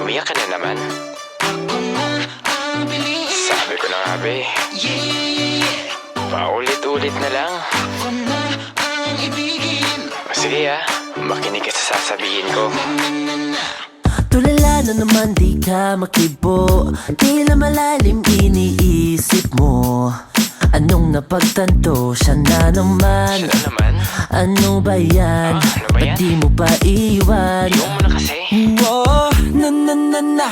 Umiyak ka na naman. Sabi ko na nga be, paulit-ulit na lang. O sige makinig ka sa sasabihin ko. Tulala na naman, di ka makibo. Tila malalim iniisip mo. Anong napagtanto, siya na naman. Siya na naman? Ano ba yan? Ano ba yan? Ba't di mo pa iwan? Iwan mo na kasi. Oh, na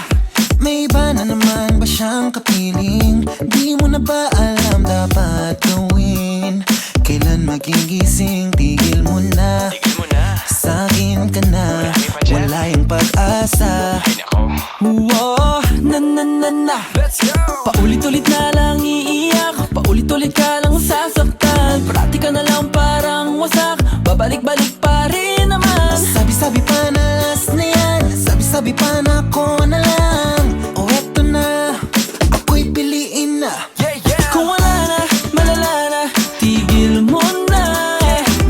may iba na naman ba siyang kapiling? Di mo na ba alam dapat gawin? Kailan magigising? Tigil mo na. Tigil mo na. Sa'kin ka na. Marami pa dyan. Wala yung pag-asa. Ay nako. Oh, na let's go! Paulit-ulit na lang iiyak, paulit-ulit ka lang sasaktan. Pratika na lang parang wasak, babalik-balik pa rin naman. Sabi-sabi pa na last na yan. Sabi-sabi pa na ako na lang. O eto na, ako'y piliin na. Kung wala na, malala na, tigil mo na.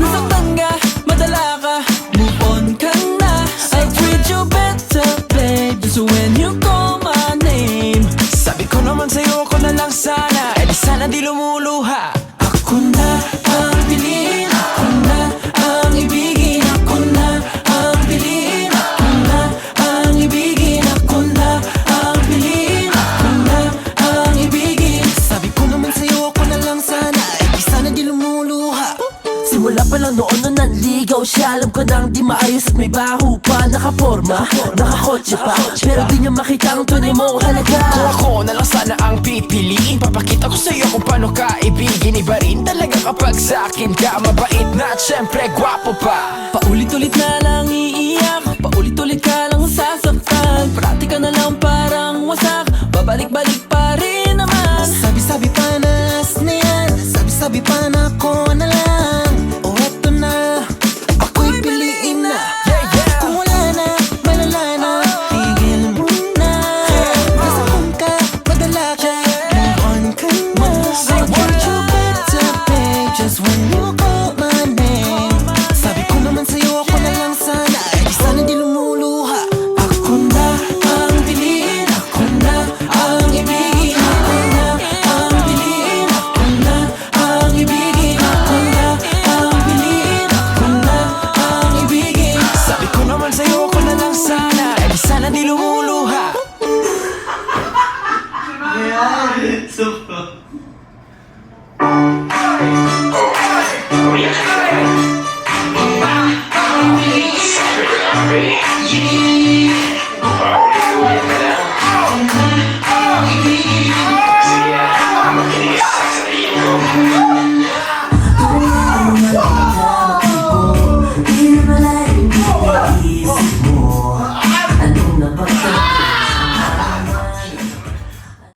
Nasaktan ka, madala ka, move on ka na. I treat you better, babe, just when you call my name. Sabi ko naman sa'yo, ako na lang sana. Eh di sana di lumuluha. Ako na ang piliin, ako na ang ibigin, ako na ang piliin, ako na ang ibigin, ako na ang piliin, ako na ang ibigin. Sabi ko naman sa'yo, ako na lang sana. Eh di sana di lumuluha. Simula pa lang noon nung nanligaw siya, alam ko nang di maayos at may baho pa. Nakaporma, nakakotse pa, pero di niya makita ang tunay mong halaga. Kung ako na lang sana ang pipiliin, papakita ko sa'yo kung paano ka ibigin. Iba rin talaga kapag sa'kin ka mabait na at syempre gwapo pa. Paulit-ulit na lang iiyak, paulit-ulit ka lang sasaktan. Pratika na lang parang wasak, babalik-balik pa rin naman. Sabi-sabi pa na last na yan. Sabi-sabi pa na ako na lang. O eto na, ako'y piliin na. Kung wala na, malala na, tigil mo na. Nasaktan ka, madala ka, move on ka na. I treat you better, babe, just when you call my name. Sabi ko naman sa'yo, ako na lang sana. Eh di sana di lumuluha. Ako na ang piliin, ako na ang ibigin, ako na ang piliin, ako na ang ibigin, ako na ang piliin, ako na ang ibigin. Sabi ko naman sa'yo ako na lang sana. Eh di sana di lumuluha. Umiyak ka na naman. Sabi ko na nga be,